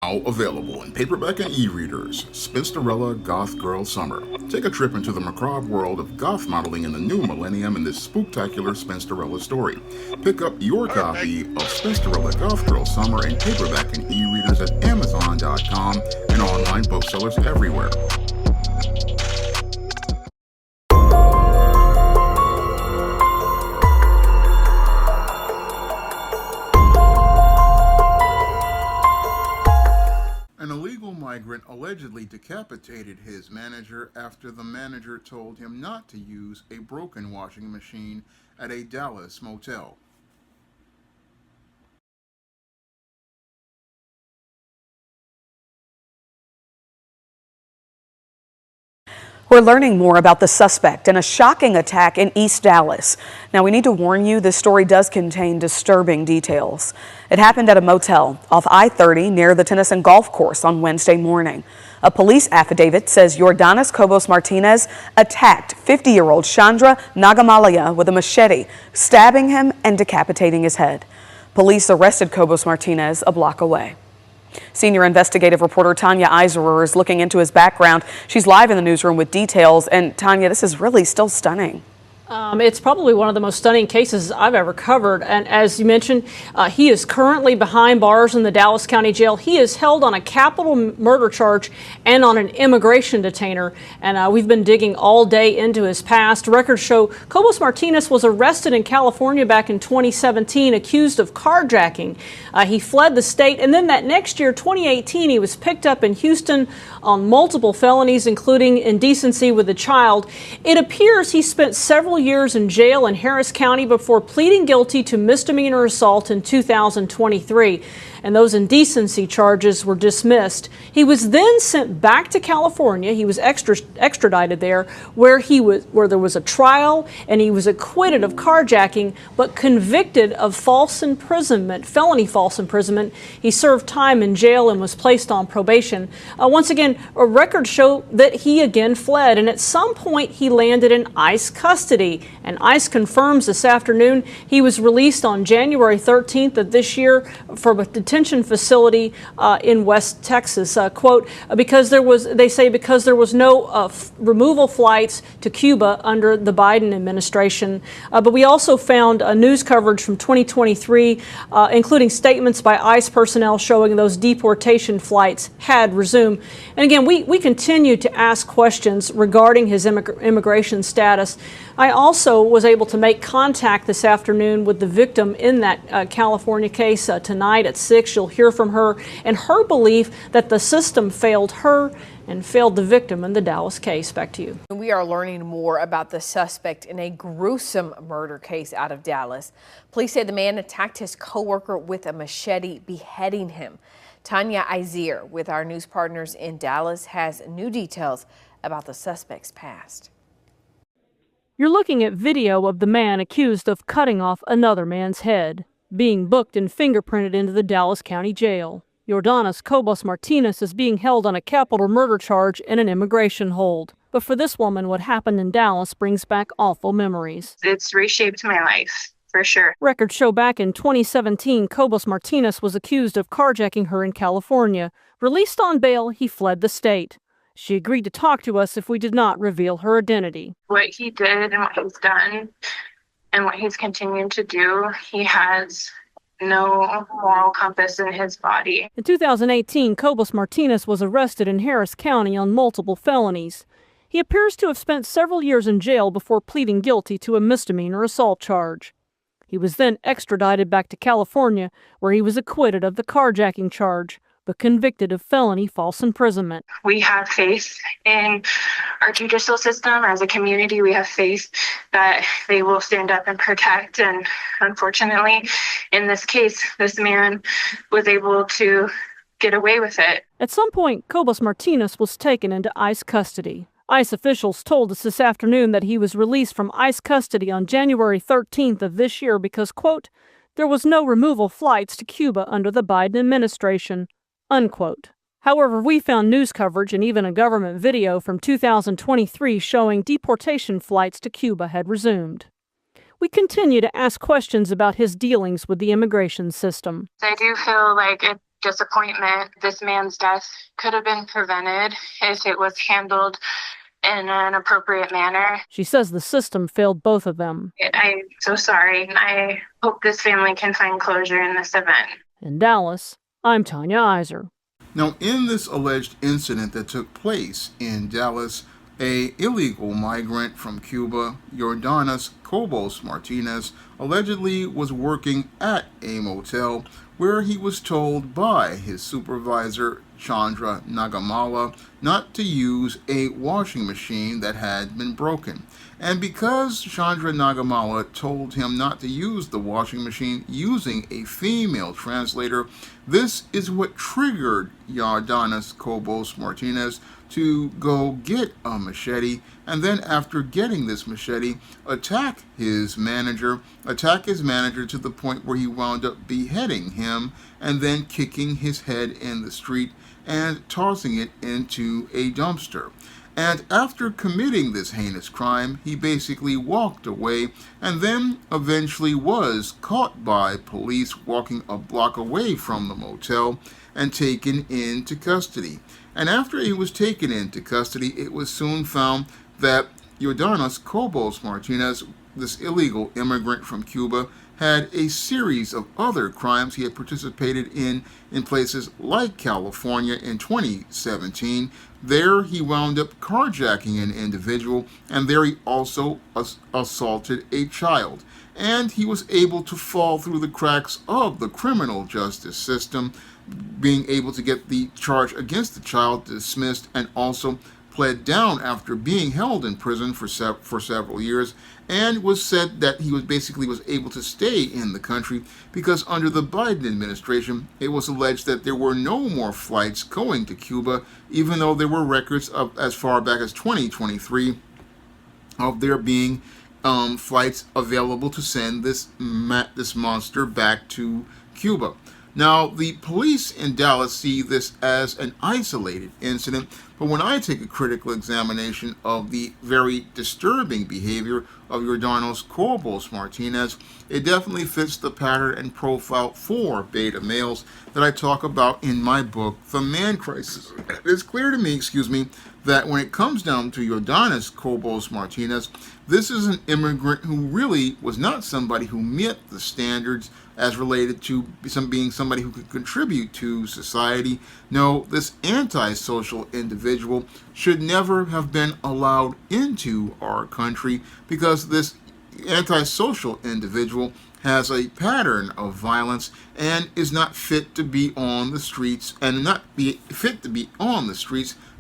Now available in paperback and e-readers, Spinsterella Goth Girl Summer. Take a trip into the macabre world of goth modeling in the new millennium in this spooktacular Spinsterella story. Pick up your copy of Spinsterella Goth Girl Summer in paperback and e-readers at Amazon.com and online booksellers everywhere. An illegal migrant allegedly decapitated his manager after the manager told him not to use a broken washing machine at a Dallas motel. We're learning more about the suspect in a shocking attack in East Dallas. Now, we need to warn you, this story does contain disturbing details. It happened at a motel off I-30 near the tennis and golf course on Wednesday morning. A police affidavit says Yordanis Cobos Martinez attacked 50-year-old Chandra Nagamalia with a machete, stabbing him and decapitating his head. Police arrested Cobos Martinez a block away. Senior investigative reporter Tanya Eiserer is looking into his background. She's live in the newsroom with details. And Tanya, this is really still stunning. It's probably one of the most stunning cases I've ever covered. And as you mentioned, he is currently behind bars in the Dallas County Jail. He is held on a capital murder charge and on an immigration detainer. And we've been digging all day into his past. Records show Cobos Martinez was arrested in California back in 2017, accused of carjacking. He fled the state. And then that next year, 2018, he was picked up in Houston on multiple felonies, including indecency with a child. It appears he spent several years in jail in Harris County before pleading guilty to misdemeanor assault in 2023. And those indecency charges were dismissed. He was then sent back to California. He was extradited there, where there was a trial, and he was acquitted of carjacking, but convicted of false imprisonment, felony false imprisonment. He served time in jail and was placed on probation. Once again, records show that he again fled, and at some point he landed in ICE custody. And ICE confirms this afternoon he was released on January 13th of this year from a detention facility in West Texas. Quote, because there was no removal flights to Cuba under the Biden administration. But we also found news coverage from 2023, including statements by ICE personnel showing those deportation flights had resumed. And again, we continue to ask questions regarding his immigration status. I also was able to make contact this afternoon with the victim in that California case tonight at 6. You'll hear from her and her belief that the system failed her and failed the victim in the Dallas case. Back to you. We are learning more about the suspect in a gruesome murder case out of Dallas. Police say the man attacked his coworker with a machete, beheading him. Tanya Eiserer with our news partners in Dallas has new details about the suspect's past. You're looking at video of the man accused of cutting off another man's head, being booked and fingerprinted into the Dallas County Jail. Yordanis Cobos Martinez is being held on a capital murder charge and an immigration hold. But for this woman, what happened in Dallas brings back awful memories. It's reshaped my life, for sure. Records show back in 2017, Cobos Martinez was accused of carjacking her in California. Released on bail, he fled the state. She agreed to talk to us if we did not reveal her identity. What he did and what he's done and what he's continuing to do, he has no moral compass in his body. In 2018, Cobos Martinez was arrested in Harris County on multiple felonies. He appears to have spent several years in jail before pleading guilty to a misdemeanor assault charge. He was then extradited back to California, where he was acquitted of the carjacking charge, but convicted of felony false imprisonment. We have faith in our judicial system. As a community, we have faith that they will stand up and protect. And unfortunately, in this case, this man was able to get away with it. At some point, Cobos Martinez was taken into ICE custody. ICE officials told us this afternoon that he was released from ICE custody on January 13th of this year because, quote, there was no removal flights to Cuba under the Biden administration. Unquote. However, we found news coverage and even a government video from 2023 showing deportation flights to Cuba had resumed. We continue to ask questions about his dealings with the immigration system. I do feel like disappointment. This man's death could have been prevented if it was handled in an appropriate manner. She says the system failed both of them. I'm so sorry. I hope this family can find closure in this event. In Dallas, I'm Tanya Iser. Now, in this alleged incident that took place in Dallas, a illegal migrant from Cuba, Jordanis Cobos Martinez, allegedly was working at a motel where he was told by his supervisor, Chandra Nagamala, not to use a washing machine that had been broken. And because Chandra Nagamala told him not to use the washing machine using a female translator, this is what triggered Jordanis Cobos Martinez to go get a machete, and then after getting this machete, attack his manager to the point where he wound up beheading him and then kicking his head in the street and tossing it into a dumpster. And after committing this heinous crime, he basically walked away and then eventually was caught by police walking a block away from the motel and taken into custody. And after he was taken into custody, it was soon found that Jordanis Cobos Martinez, this illegal immigrant from Cuba, had a series of other crimes he had participated in places like California in 2017. There he wound up carjacking an individual, and there he also assaulted a child. And he was able to fall through the cracks of the criminal justice system, being able to get the charge against the child dismissed, and also pled down after being held in prison for several years, and was said that he was able to stay in the country because under the Biden administration, it was alleged that there were no more flights going to Cuba, even though there were records of as far back as 2023 of there being flights available to send this monster back to Cuba. Now, the police in Dallas see this as an isolated incident, but when I take a critical examination of the very disturbing behavior of Jordanis Cobos Martinez, it definitely fits the pattern and profile for beta males that I talk about in my book, The Man Crisis. It's clear to me, that when it comes down to Jordanis Cobos Martinez, this is an immigrant who really was not somebody who met the standards as related to being somebody who could contribute to society. No, this antisocial individual should never have been allowed into our country because this antisocial individual has a pattern of violence and is not fit to be on the streets,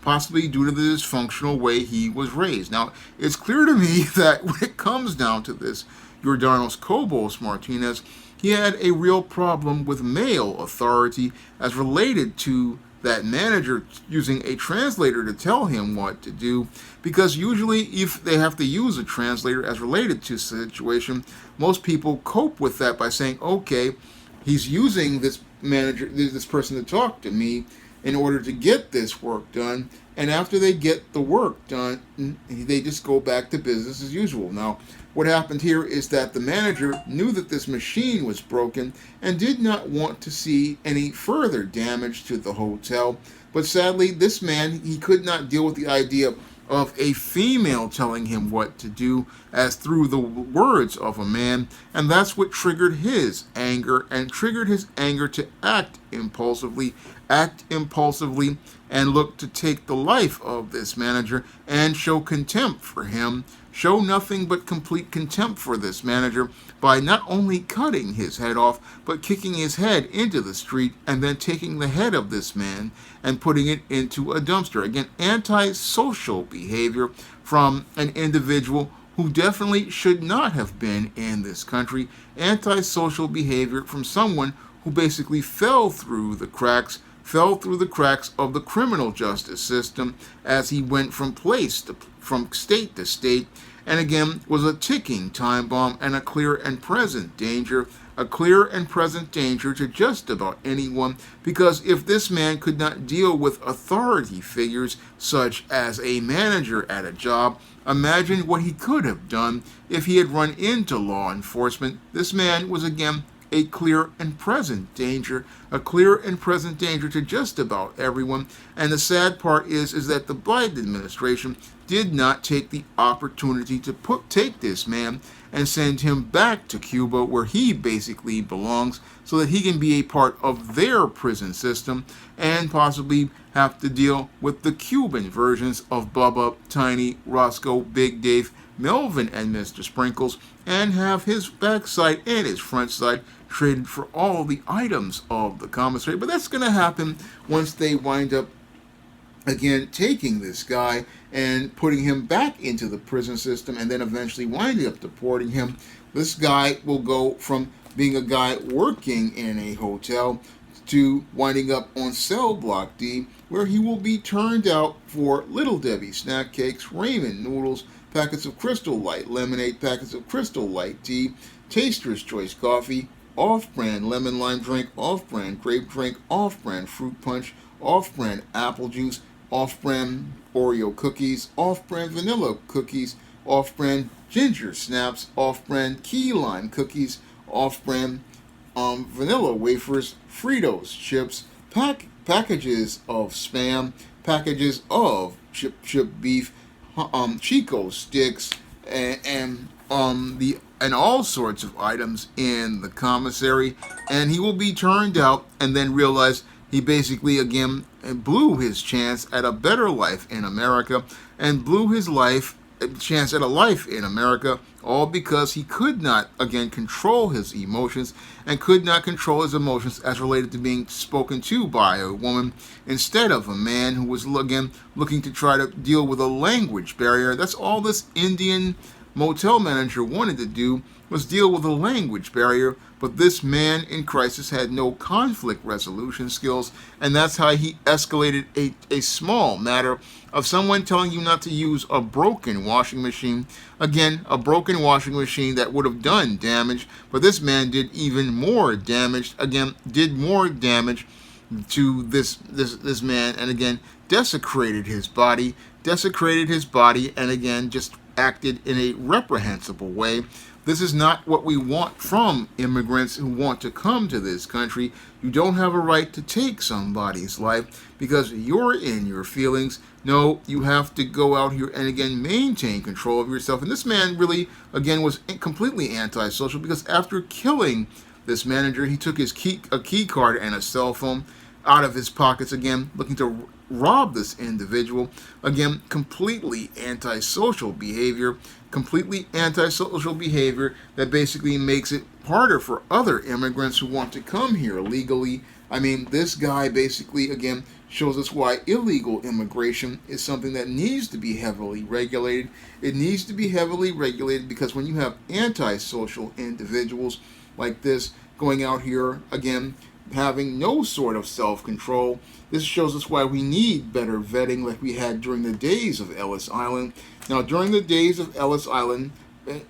possibly due to the dysfunctional way he was raised. Now, it's clear to me that when it comes down to this, Jordanis Cobos Martinez, he had a real problem with male authority as related to that manager using a translator to tell him what to do, because usually if they have to use a translator as related to a situation, most people cope with that by saying, okay, he's using this person to talk to me in order to get this work done, and after they get the work done, they just go back to business as usual. Now, what happened here is that the manager knew that this machine was broken and did not want to see any further damage to the hotel, but sadly, this man, he could not deal with the idea of a female telling him what to do as through the words of a man, and that's what triggered his anger to act impulsively and look to take the life of this manager and show contempt for him, show nothing but complete contempt for this manager by not only cutting his head off, but kicking his head into the street and then taking the head of this man and putting it into a dumpster. Again, antisocial behavior from an individual who definitely should not have been in this country. Antisocial behavior from someone who basically fell through the cracks of the criminal justice system as he went from state to state, and again was a ticking time bomb and a clear and present danger to just about anyone, because if this man could not deal with authority figures such as a manager at a job, imagine what he could have done if he had run into law enforcement. This man was again a clear and present danger, to just about everyone. And the sad part is that the Biden administration did not take the opportunity to take this man and send him back to Cuba, where he basically belongs, so that he can be a part of their prison system and possibly have to deal with the Cuban versions of Bubba, Tiny, Roscoe, Big Dave, Melvin, and Mr. Sprinkles, and have his backside and his front side traded for all the items of the commissary. But that's going to happen once they wind up, again, taking this guy and putting him back into the prison system, and then eventually winding up deporting him. This guy will go from being a guy working in a hotel to winding up on cell block D, where he will be turned out for Little Debbie snack cakes, ramen noodles, packets of Crystal Light lemonade, packets of Crystal Light tea, Taster's Choice coffee, off-brand lemon lime drink, off-brand grape drink, off-brand fruit punch, off-brand apple juice, off-brand Oreo cookies, off-brand vanilla cookies, off-brand ginger snaps, off-brand key lime cookies, off-brand vanilla wafers, Fritos chips, packages of Spam, packages of chip beef, Chico sticks, and all sorts of items in the commissary. And he will be turned out and then realize he basically again blew his chance at a better life in America, and blew his chance at a life in America, all because he could not, again, control his emotions, and could not control his emotions as related to being spoken to by a woman instead of a man who was, again, looking to try to deal with a language barrier. That's all this Indian motel manager wanted to do, was deal with a language barrier. But this man in crisis had no conflict resolution skills, and that's how he escalated a small matter of someone telling you not to use a broken washing machine. Again, a broken washing machine that would have done damage, but this man did even more damage. Again, did more damage to this man, and again desecrated his body, and again just acted in a reprehensible way. This is not what we want from immigrants who want to come to this country. You don't have a right to take somebody's life because you're in your feelings. No, you have to go out here and again maintain control of yourself. And this man really, again, was completely antisocial, because after killing this manager, he took his key card and a cell phone out of his pockets, again looking to rob this individual. Again, completely antisocial behavior that basically makes it harder for other immigrants who want to come here legally. I mean, this guy basically, again, shows us why illegal immigration is something that needs to be heavily regulated. It needs to be heavily regulated because when you have antisocial individuals like this going out here, again, having no sort of self-control, this shows us why we need better vetting like we had during the days of Ellis Island. Now, during the days of Ellis Island,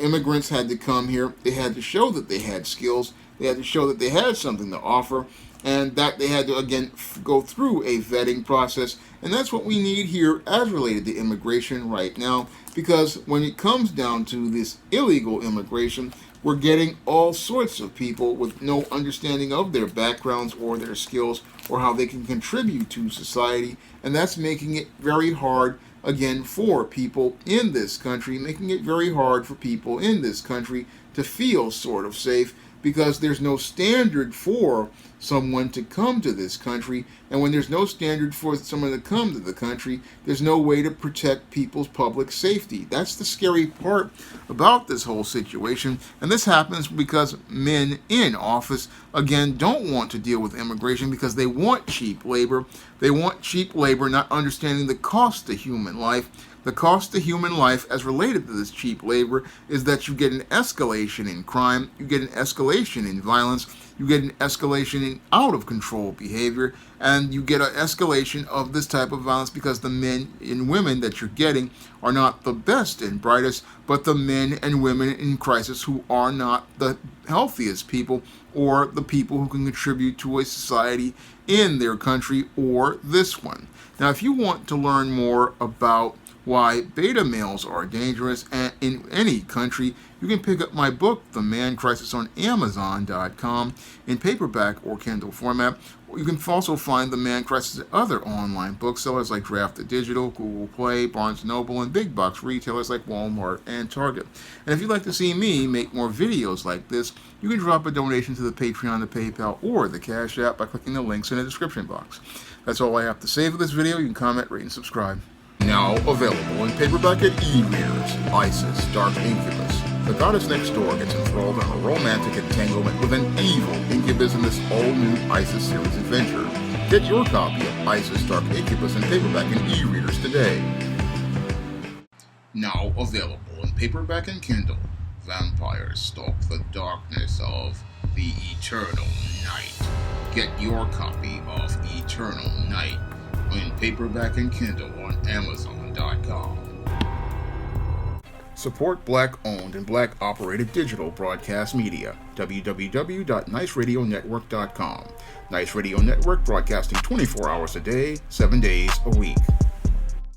immigrants had to come here. They had to show that they had skills. They had to show that they had something to offer, and that they had to, again, go through a vetting process. And that's what we need here as related to immigration right now, because when it comes down to this illegal immigration, we're getting all sorts of people with no understanding of their backgrounds or their skills or how they can contribute to society. And that's making it very hard, again, for people in this country, making it very hard for people in this country to feel sort of safe, because there's no standard for someone to come to this country. And when there's no standard for someone to come to the country, there's no way to protect people's public safety. That's the scary part about this whole situation. And this happens because men in office, again, don't want to deal with immigration because they want cheap labor. They want cheap labor, not understanding the cost to human life. The cost to human life as related to this cheap labor is that you get an escalation in crime, you get an escalation in violence, you get an escalation in out-of-control behavior, and you get an escalation of this type of violence because the men and women that you're getting are not the best and brightest, but the men and women in crisis who are not the healthiest people or the people who can contribute to a society in their country or this one. Now, if you want to learn more about why beta males are dangerous in any country, you can pick up my book, The Man Crisis, on Amazon.com in paperback or Kindle format. You can also find The Man Crisis at other online booksellers like Draft Digital, Google Play, Barnes & Noble, and big box retailers like Walmart and Target. And if you'd like to see me make more videos like this, you can drop a donation to the Patreon, the PayPal, or the Cash App by clicking the links in the description box. That's all I have to say for this video. You can comment, rate, and subscribe. Now available in paperback and e-readers, ISIS, Dark Incubus. The goddess next door gets enthralled in a romantic entanglement with an evil incubus in this all-new ISIS series adventure. Get your copy of ISIS, Dark Incubus in paperback and e-readers today. Now available in paperback and Kindle, Vampires Stalk the Darkness of the Eternal Night. Get your copy of Eternal Night in paperback and Kindle on Amazon.com. Support Black-owned and Black-operated digital broadcast media. www.niceradionetwork.com. Nice Radio Network, broadcasting 24 hours a day, 7 days a week.